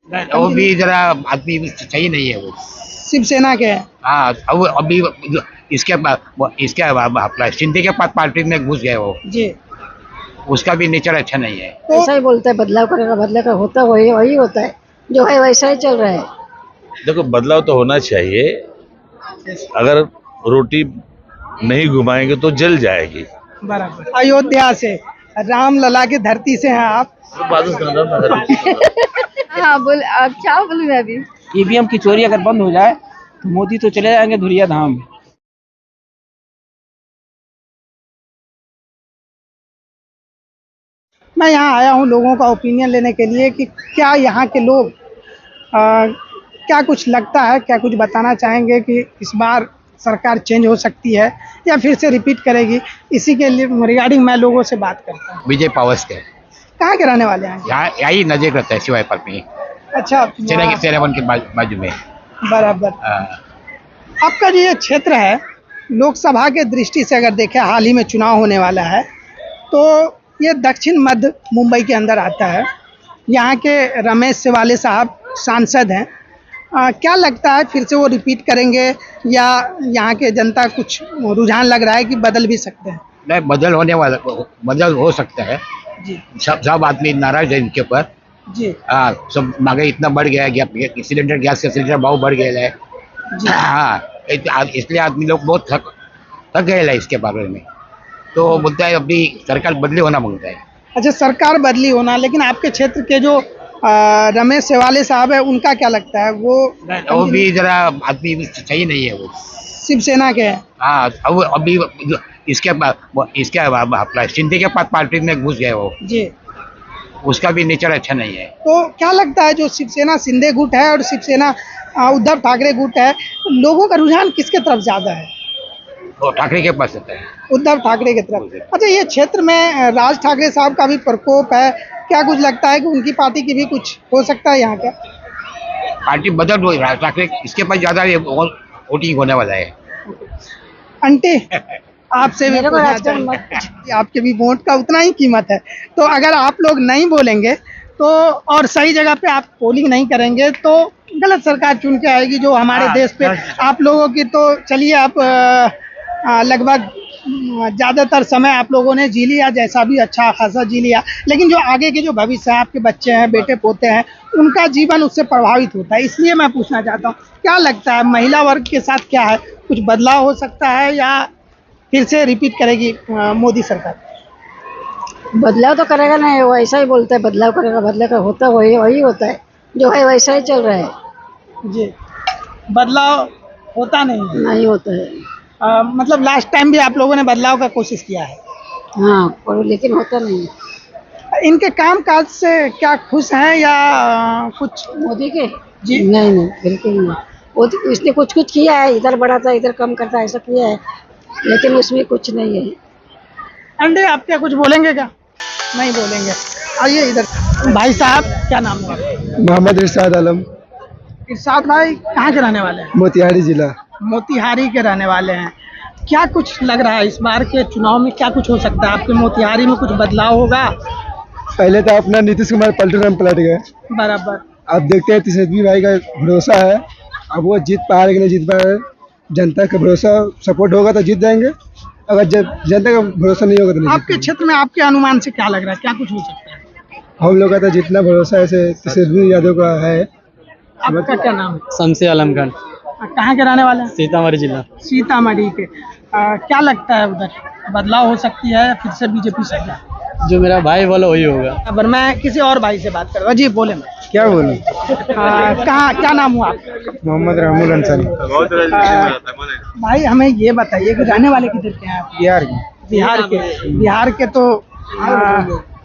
वो भी जरा आदमी सही नहीं है वो। शिवसेना के हैं। हाँ, अब अभी इसके अपना शिंदे के पास पार्टी में घुस गए वो। जी। उसका भी नेचर अच्छा नहीं है। तो ऐसा ही बोलता है बदलाव करेगा, बदलाव का होता वही वही होता है, जो है वैसा ही चल रहा है। देखो, बदलाव तो होना चाहिए। अगर रोटी नहीं घुमाएंगे तो जल जाएगी। बराबर। अयोध्या से राम लला की धरती से हैं आप। हाँ बोल, अब क्या बोलूं मैं अभी। ईवीएम की चोरी अगर बंद हो जाए तो मोदी तो चले जाएंगे धुरिया धाम। मैं यहाँ आया हूँ लोगों का ओपिनियन लेने के लिए कि क्या यहाँ के लोग क्या कुछ लगता है, क्या कुछ बताना चाहेंगे कि इस बार सरकार चेंज हो सकती है या फिर से रिपीट करेगी। इसी के लिए रिगार्डिंग मैं लोगों से बात करता हूँ। विजय पावस के कहाँ के रहने वाले हैं? यहाँ यही नजदीक रहता है सिवाय पर में। अच्छा, सेरेवन के बाजू में। बराबर। आपका जो ये क्षेत्र है, लोकसभा के दृष्टि से अगर देखें, हाल ही में चुनाव होने वाला है, तो ये दक्षिण मध्य मुंबई के अंदर आता है। यहाँ के रमेश सेवाले साहब सांसद हैं। क्या लगता है फिर से वो रिपीट करेंगे या यहाँ के जनता कुछ रुझान लग रहा है कि बदल भी सकते हैं? नहीं, बदल हो सकता है जी। सब आदमी नाराज है इनके ऊपर। जी। हाँ, सब महंगाई इतना बढ़ गया है, गैस का सिलेंडर भाव बढ़ गया है। हाँ, इसलिए आदमी लोग बहुत थक गए है इसके बारे में। तो वो बोलता है अभी सरकार बदली होना मांगता है। अच्छा, सरकार बदली होना, लेकिन आपके क्षेत्र के जो रमेश सेवाले साहब है, उनका क्या लगता है? वो भी जरा आदमी सही नहीं है वो। शिवसेना के हैं। हाँ, अब अभी इसके अपना शिंदे के पास पार्टी में घुस गए वो। जी। उसका भी नेचर अच्छा नहीं है। तो क्या लगता है जो शिवसेना शिंदे गुट है और शिवसेना उद्धव ठाकरे गुट है, लोगों का रुझान किसके तरफ ज्यादा है? वो ठाकरे के पास होता है। उद्धव ठाकरे की तरफ। अच्छा, ये क्षेत्र में राज ठाकरे साहब का भी प्रकोप है, क्या कुछ लगता है कि उनकी पार्टी की भी कुछ हो सकता है यहाँ का? पार्टी बदल रही है, ठाकरे इसके पास ज्यादा वोटिंग होने वाला है। आंटी, आपसे भी पूछना चाहेंगे, आपके भी वोट का उतना ही कीमत है, तो अगर आप लोग नहीं बोलेंगे तो और सही जगह पे आप पोलिंग नहीं करेंगे तो गलत सरकार चुन के आएगी जो हमारे देश पे आप लोगों की। तो चलिए, आप लगभग ज़्यादातर समय आप लोगों ने जी लिया, जैसा भी अच्छा खासा जी लिया, लेकिन जो आगे के जो भविष्य है, आपके बच्चे हैं, बेटे पोते हैं, उनका जीवन उससे प्रभावित होता है। इसलिए मैं पूछना चाहता हूँ, क्या लगता है महिला वर्ग के साथ क्या है, कुछ बदलाव हो सकता है या फिर से रिपीट करेगी मोदी सरकार? बदलाव तो करेगा नहीं, वो ऐसा ही बोलता है बदलाव करेगा, बदलाव का होता वही वही होता है, जो है वैसा ही चल रहा है। जी। बदलाव होता नहीं होता है। मतलब लास्ट टाइम भी आप लोगों ने बदलाव का कोशिश किया है। हाँ, पर लेकिन होता नहीं। इनके काम काज से क्या खुश हैं या कुछ? मोदी के? जी। नहीं, बिल्कुल नहीं। वो तो इसने कुछ किया है, इधर बढ़ाता है, इधर कम करता है, ऐसा किया है, लेकिन उसमें कुछ नहीं है। अंडे, आप क्या कुछ बोलेंगे? क्या नहीं बोलेंगे? आइए इधर। भाई साहब, क्या नाम है? मोहम्मद इरशाद आलम। इरशाद भाई कहाँ के रहने वाले हैं? मोतिहारी जिला। मोतिहारी के रहने वाले हैं। क्या कुछ लग रहा है इस बार के चुनाव में, क्या कुछ हो सकता है? आपके मोतिहारी में कुछ बदलाव होगा? पहले तो अपना नीतीश कुमार पलट गए। बराबर। अब देखते हैं तेजस्वी भाई का भरोसा है, अब वो जीत पाए कि नहीं जीत पाए। जनता का भरोसा सपोर्ट होगा तो जीत जाएंगे, अगर जनता का भरोसा नहीं होगा तो नहीं। आपके क्षेत्र में आपके अनुमान से क्या लग रहा है, क्या कुछ हो सकता है? हम लोग का तो जितना भरोसा ऐसे तेजस्वी यादव का है। आपका क्या नाम है? शमसे आलम खान। कहाँ के रहने वाले हैं? सीतामढ़ी जिला। सीतामढ़ी के। क्या लगता है उधर बदलाव हो सकती है फिर से बीजेपी सरकार? जो मेरा भाई बोला वही होगा। पर मैं किसी और भाई से बात करूँगा। जी बोले। मैं क्या बोलूं? कहाँ, क्या नाम हुआ आपका? मोहम्मद रहमुल अंसारी। भाई हमें ये बताइए कि रहने वाले किधर के हैं आप? बिहार की। बिहार के तो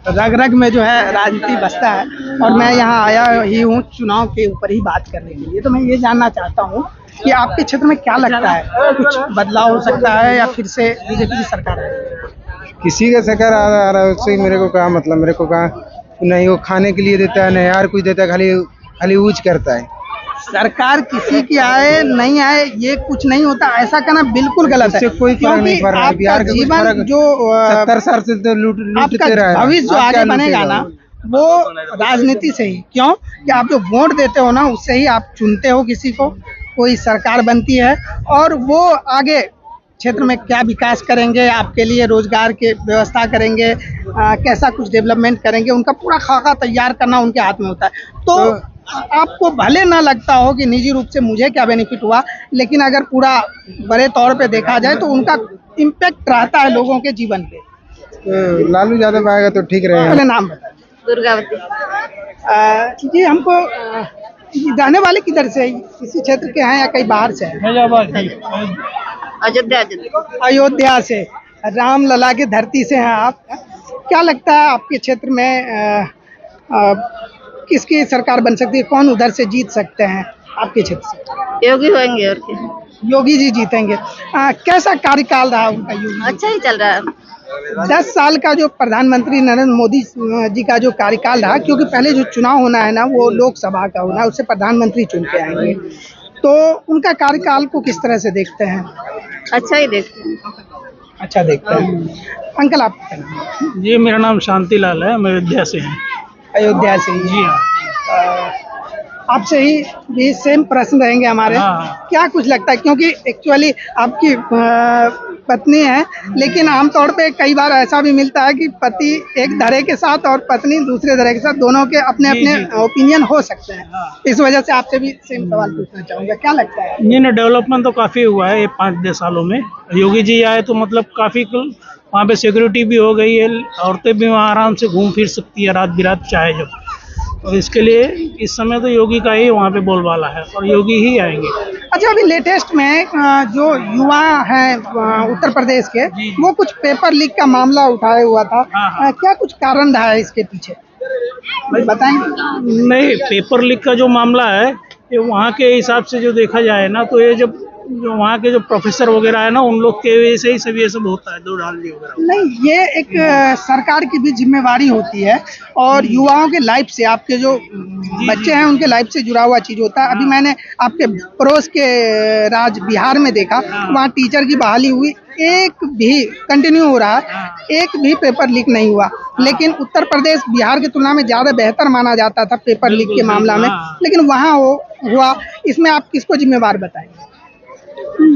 रग रग में जो है राजनीति बसता है, और मैं यहाँ आया ही हूँ चुनाव के ऊपर ही बात करने के लिए। तो मैं ये जानना चाहता हूँ कि आपके क्षेत्र में क्या लगता है, कुछ बदलाव हो सकता है या फिर से बीजेपी की सरकार है? किसी का सरकार आ रहा है उससे मेरे को क्या मतलब, मेरे को कहा नहीं वो खाने के लिए देता है, नहीं यार कुछ देता है, खाली यूज करता है। सरकार किसी की आए नहीं आए ये कुछ नहीं होता, ऐसा कहना बिल्कुल गलत है। कोई फर्क नहीं पड़ रहा है। बिहार का जीवन जो 70 साल से तो लूटते रहा है। भविष्य जो आगे बनेगा ना, वो राजनीति से ही। क्यों कि आप जो वोट देते हो ना, उससे ही आप चुनते हो किसी को, कोई सरकार बनती है और वो आगे क्षेत्र में क्या विकास करेंगे, आपके लिए रोजगार के व्यवस्था करेंगे, कैसा कुछ डेवलपमेंट करेंगे, उनका पूरा खाका तैयार करना उनके हाथ में होता है। तो आपको भले ना लगता हो कि निजी रूप से मुझे क्या बेनिफिट हुआ, लेकिन अगर पूरा बड़े तौर पे देखा जाए तो उनका इम्पैक्ट रहता है लोगों के जीवन पे। तो लालू यादव आएगा तो ठीक रहेगा। पहले नाम बताइए। दुर्गावती। जी, हमको रहने वाले किधर से, इसी क्षेत्र के हैं या कहीं बाहर से हैं? अयोध्या। अयोध्या से, राम लला की धरती से हैं आप। क्या लगता है आपके क्षेत्र में किसकी सरकार बन सकती है, कौन उधर से जीत सकते हैं आपके क्षेत्र से? योगी होंगे और क्या। योगी जी जीतेंगे। कैसा कार्यकाल रहा उनका योगी? अच्छा ही चल रहा है। 10 साल का जो प्रधानमंत्री नरेंद्र मोदी जी का जो कार्यकाल रहा, क्योंकि पहले जो चुनाव होना है ना वो लोकसभा का होना है, उससे प्रधानमंत्री चुन के आएंगे, तो उनका कार्यकाल को किस तरह से देखते हैं? अच्छा ही देखते हैं। अच्छा देखते हैं। अंकल आपका क्या नाम है? जी, मेरा नाम शांतिलाल है, मैं अयोध्या से हूँ। अयोध्या से ही? जी हाँ। आपसे ही भी सेम प्रश्न रहेंगे हमारे। हाँ। क्या कुछ लगता है, क्योंकि एक्चुअली आपकी पत्नी है, लेकिन आमतौर पे कई बार ऐसा भी मिलता है कि पति एक धड़े के साथ और पत्नी दूसरे धड़े के साथ, दोनों के अपने अपने ओपिनियन हो सकते हैं। इस वजह से आपसे भी सेम सवाल पूछना चाहूँगा, क्या लगता है? जी ने डेवलपमेंट तो काफ़ी हुआ है ये 5-10 सालों में। योगी जी आए तो मतलब काफ़ी वहाँ पे सिक्योरिटी भी हो गई है, औरतें भी वहाँ आराम से घूम फिर सकती है रात बिरात चाहे जब। और इसके लिए इस समय तो योगी का ही वहाँ पे बोलबाला है और योगी ही आएंगे। अच्छा, अभी लेटेस्ट में जो युवा हैं उत्तर प्रदेश के, वो कुछ पेपर लीक का मामला उठाया हुआ था। क्या कुछ कारण रहा है इसके पीछे, बताएंगे? नहीं, पेपर लीक का जो मामला है ये वहाँ के हिसाब से जो देखा जाए ना, तो ये जो वहाँ के जो प्रोफेसर वगैरह है ना, उन लोग के वजह से ही सब ये सब होता है, दो डाली वगैरह। नहीं, ये एक सरकार की भी जिम्मेवारी होती है और युवाओं के लाइफ से, आपके जो बच्चे हैं उनके लाइफ से जुड़ा हुआ चीज होता है। अभी मैंने आपके पड़ोस के राज्य बिहार में देखा, वहाँ टीचर की बहाली हुई, एक भी कंटिन्यू हो रहा है, एक भी पेपर लीक नहीं हुआ। लेकिन उत्तर प्रदेश बिहार की तुलना में ज्यादा बेहतर माना जाता था पेपर लीक के मामला में, लेकिन वहाँ हुआ। इसमें आप किसको जिम्मेवार बताएंगे?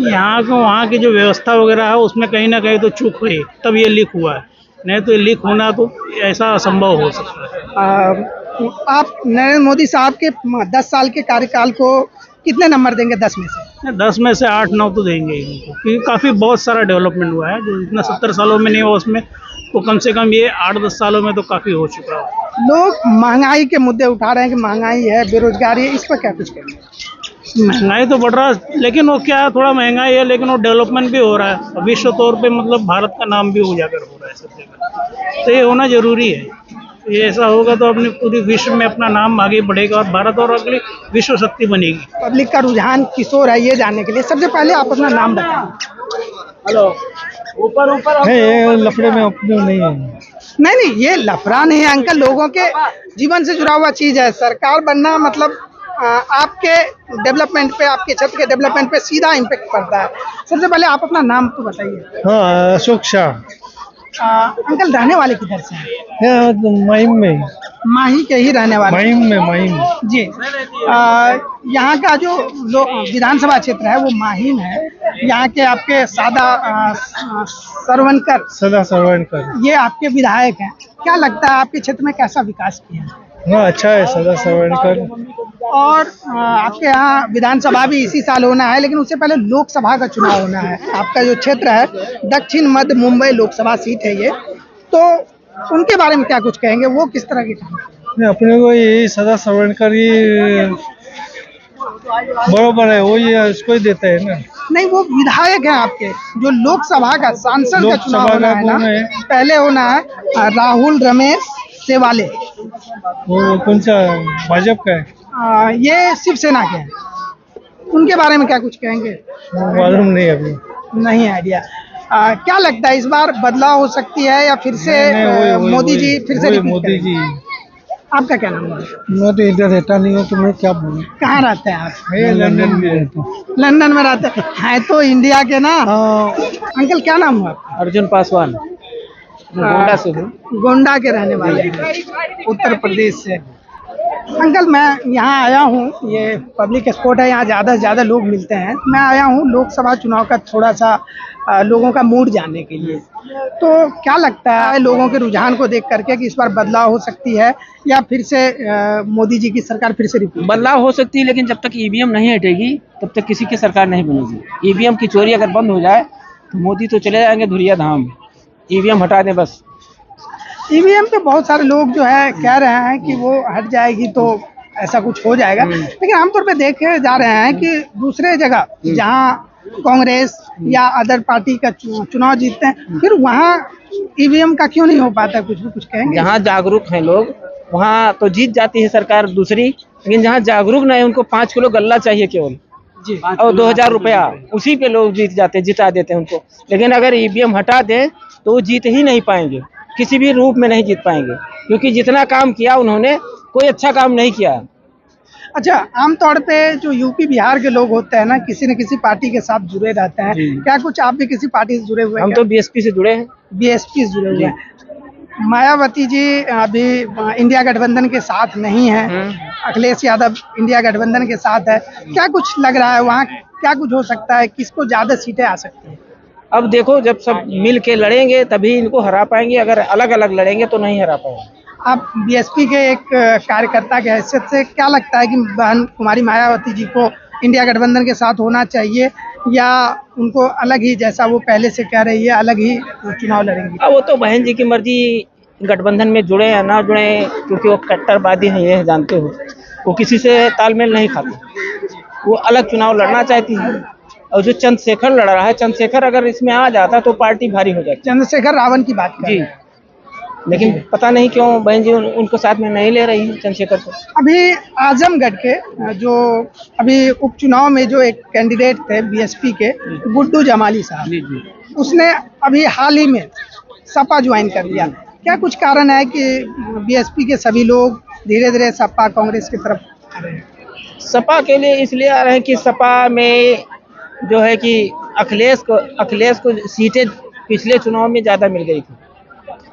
यहाँ को वहाँ की जो व्यवस्था वगैरह है उसमें कहीं ना कहीं तो चूक हुई, तब ये लीक हुआ है, नहीं तो ये लीक होना तो ऐसा असंभव हो सकता है। आप नरेंद्र मोदी साहब के 10 साल के कार्यकाल को कितने नंबर देंगे 10 में से? 10 में से 8-9 तो देंगे ही उनको, क्योंकि काफ़ी बहुत सारा डेवलपमेंट हुआ है जो इतना 70 सालों में नहीं हुआ, उसमें तो कम से कम ये 8-10 सालों में तो काफ़ी हो चुका है। लोग महंगाई के मुद्दे उठा रहे हैं कि महंगाई है, बेरोजगारी है, इस पर क्या कुछ कहेंगे? महंगाई तो बढ़ रहा है, लेकिन वो क्या है, थोड़ा महंगाई है लेकिन वो डेवलपमेंट भी हो रहा है, विश्व तौर पे मतलब भारत का नाम भी उजागर हो रहा है सब जगह, तो ये होना जरूरी है। ये ऐसा होगा तो अपने पूरी विश्व में अपना नाम आगे बढ़ेगा और भारत और अगली विश्व शक्ति बनेगी। पब्लिक का रुझान किस ओर है ये जानने के लिए सबसे पहले आप अपना नाम बताएं। हेलो, ऊपर नहीं, लफड़े में अपने नहीं है। नहीं, ये लफड़ा नहीं है अंकल, लोगों के जीवन से जुड़ा हुआ चीज है। सरकार बनना मतलब आपके डेवलपमेंट पे, आपके क्षेत्र के डेवलपमेंट पे सीधा इम्पैक्ट पड़ता है। सबसे पहले आप अपना नाम तो बताइए। हाँ, अशोक शाह। अंकल रहने वाले किधर से हैं? माहिम में। माही के ही रहने वाले? माहिम जी। यहाँ का जो विधानसभा क्षेत्र है वो माहिम है। यहाँ के आपके सदा सरवणकर ये आपके विधायक हैं। क्या लगता है आपके क्षेत्र में कैसा विकास किया है? हाँ, अच्छा है सदा सरवणकर। और आपके यहाँ विधानसभा भी इसी साल होना है, लेकिन उससे पहले लोकसभा का चुनाव होना है। आपका जो क्षेत्र है दक्षिण मध्य मुंबई लोकसभा सीट है ये, तो उनके बारे में क्या कुछ कहेंगे? वो किस तरह के काम? अपने को यही सदा सरवणकर ही बरोबर है, वो ये इसको ही देते हैं ना। नहीं, वो विधायक हैं आपके, जो लोकसभा का सांसद का चुनाव होना है ना, पहले होना है राहुल रमेश सेवाले। वो कौन सा भाजपा का है? ये शिवसेना के हैं। उनके बारे में क्या कुछ कहेंगे? मालूम नहीं अभी, नहीं आइडिया। क्या लगता है इस बार बदलाव हो सकती है या फिर से मोदी जी फिर से? मोदी जी। आपका क्या नाम है? मैं तो इधर रहता नहीं हूँ, तो मैं क्या बोलूँ। कहाँ रहते हैं आप? लंदन में रहता हूँ। लंदन में रहते हैं तो इंडिया के ना। अंकल क्या नाम हुआ आपका? अर्जुन पासवान। गोंडा से हूँ। गोंडा के रहने वाले हैं, उत्तर प्रदेश से। अंकल मैं यहाँ आया हूँ, ये पब्लिक स्पॉट है, यहाँ ज़्यादा से ज़्यादा लोग मिलते हैं। मैं आया हूँ लोकसभा चुनाव का थोड़ा सा लोगों का मूड जानने के लिए। तो क्या लगता है लोगों के रुझान को देख करके कि इस बार बदलाव हो सकती है या फिर से मोदी जी की सरकार फिर से रिपीट? बदलाव हो सकती है, लेकिन जब तक ईवीएम नहीं हटेगी तब तक किसी की सरकार नहीं बनेगी। ईवीएम की चोरी अगर बंद हो जाए तो मोदी तो चले जाएंगे धुरिया धाम। ईवीएम हटा दें बस। ईवीएम पे बहुत सारे लोग जो है कह रहे हैं कि वो हट जाएगी तो ऐसा कुछ हो जाएगा, लेकिन आमतौर पे देखे जा रहे हैं कि दूसरे जगह जहाँ कांग्रेस या अदर पार्टी का चुनाव जीतते हैं, फिर वहाँ ईवीएम का क्यों नहीं हो पाता? कुछ भी कुछ कहेंगे? जहाँ जागरूक हैं लोग वहाँ तो जीत जाती है सरकार दूसरी, लेकिन जहाँ जागरूक नहीं उनको 5 किलो गल्ला चाहिए केवल जी, और 2000 रुपया, उसी पे लोग जीत जाते हैं, जिता देते हैं उनको। लेकिन अगर ईवीएम हटा दें तो वो जीत ही नहीं पाएंगे, किसी भी रूप में नहीं जीत पाएंगे, क्योंकि जितना काम किया उन्होंने कोई अच्छा काम नहीं किया। अच्छा, आमतौर पे जो यूपी बिहार के लोग होते हैं ना, किसी न किसी पार्टी के साथ जुड़े रहते हैं। क्या कुछ आप भी किसी पार्टी से जुड़े हुए हैं? हम तो बीएसपी से जुड़े हैं। बीएसपी से जुड़े हुए हैं। मायावती जी अभी इंडिया गठबंधन के साथ नहीं है, अखिलेश यादव इंडिया गठबंधन के साथ है। क्या कुछ लग रहा है वहाँ, क्या कुछ हो सकता है, किसको ज्यादा सीटें आ सकती हैं? अब देखो, जब सब मिल के लड़ेंगे तभी इनको हरा पाएंगे, अगर अलग अलग लड़ेंगे तो नहीं हरा पाएंगे। आप बीएसपी के एक कार्यकर्ता के हैसियत से क्या लगता है कि बहन कुमारी मायावती जी को इंडिया गठबंधन के साथ होना चाहिए या उनको अलग ही, जैसा वो पहले से कह रही है, अलग ही चुनाव लड़ेंगी? अब वो तो बहन जी की मर्जी, गठबंधन में जुड़े या ना जुड़े, क्योंकि वो कट्टरवादी हैं, ये जानते हो। वो किसी से तालमेल नहीं खाते, वो अलग चुनाव लड़ना चाहती है। और जो चंद्रशेखर लड़ रहा है, चंद्रशेखर अगर इसमें आ जाता तो पार्टी भारी हो जाती। चंद्रशेखर रावण की बात कर जी, लेकिन पता नहीं क्यों बहन जी उनको साथ में नहीं ले रही है, चंद्रशेखर को। अभी आजमगढ़ के जो अभी उपचुनाव में जो एक कैंडिडेट थे बीएसपी के, गुड्डू जमाली साहब, उसने अभी हाल ही में सपा ज्वाइन कर लिया। क्या कुछ कारण है कि बीएसपी के सभी लोग धीरे धीरे सपा कांग्रेस की तरफ आ रहे हैं? सपा के लिए इसलिए आ रहे हैं कि सपा में जो है कि अखिलेश को सीटें पिछले चुनाव में ज़्यादा मिल गई थी,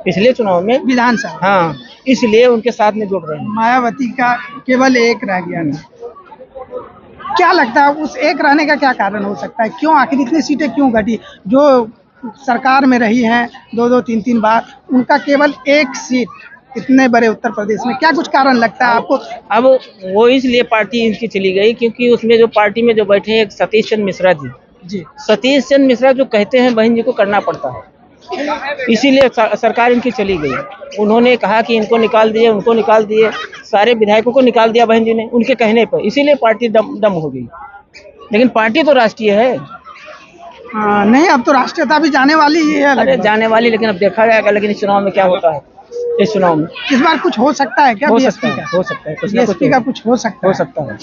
पिछले चुनाव में विधानसभा। हाँ, इसलिए उनके साथ में जुड़ रहे हैं। मायावती का केवल एक रह गया था। क्या लगता है उस एक रहने का क्या कारण हो सकता है? क्यों आखिर इतनी सीटें क्यों घटी? जो सरकार में रही हैं 2-2, 3-3 बार, उनका केवल एक सीट इतने बड़े उत्तर प्रदेश में, क्या कुछ कारण लगता है आपको? अब वो इसलिए पार्टी इनकी चली गई क्योंकि उसमें जो पार्टी में जो बैठे हैं एक सतीश चंद्र मिश्रा जी, सतीश चंद्र मिश्रा जो कहते हैं बहन जी को करना पड़ता है, इसीलिए सरकार इनकी चली गई। उन्होंने कहा कि इनको निकाल दिए, उनको निकाल दिए, सारे विधायकों को निकाल दिया बहन जी ने उनके कहने पर, इसीलिए पार्टी दम हो गई। लेकिन पार्टी तो राष्ट्रीय है। नहीं, अब तो राष्ट्रीयता भी जाने वाली ही है। अरे जाने वाली, लेकिन अब देखा जाएगा। लेकिन इस चुनाव में क्या होता है, इस चुनाव में इस बार कुछ हो सकता है क्या? हो सकता है, हो सकता है, बीएसपी का कुछ हो सकता है।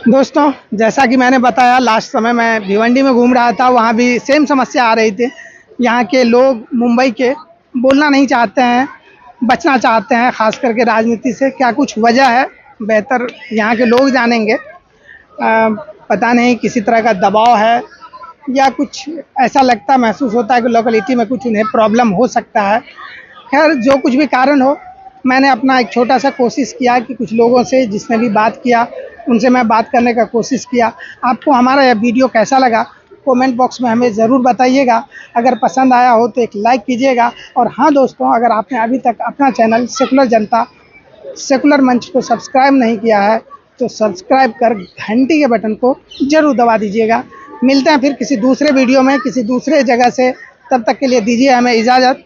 दोस्तों, जैसा कि मैंने बताया, लास्ट समय मैं भिवंडी में घूम रहा था, वहाँ भी सेम समस्या आ रही थी। यहाँ के लोग मुंबई के बोलना नहीं चाहते हैं, बचना चाहते हैं, खास करके राजनीति से। क्या कुछ वजह है, बेहतर यहाँ के लोग जानेंगे। पता नहीं किसी तरह का दबाव है या कुछ ऐसा लगता महसूस होता है कि लोकेलिटी में कुछ उन्हें प्रॉब्लम हो सकता है। खैर, जो कुछ भी कारण हो, मैंने अपना एक छोटा सा कोशिश किया कि कुछ लोगों से जिसने भी बात किया उनसे मैं बात करने का कोशिश किया। आपको हमारा यह वीडियो कैसा लगा कमेंट बॉक्स में हमें ज़रूर बताइएगा। अगर पसंद आया हो तो एक लाइक कीजिएगा। और हाँ दोस्तों, अगर आपने अभी तक अपना चैनल सेकुलर जनता सेकुलर मंच को सब्सक्राइब नहीं किया है तो सब्सक्राइब कर घंटी के बटन को ज़रूर दबा दीजिएगा। मिलते हैं फिर किसी दूसरे वीडियो में किसी दूसरे जगह से। तब तक के लिए दीजिए हमें इजाज़त।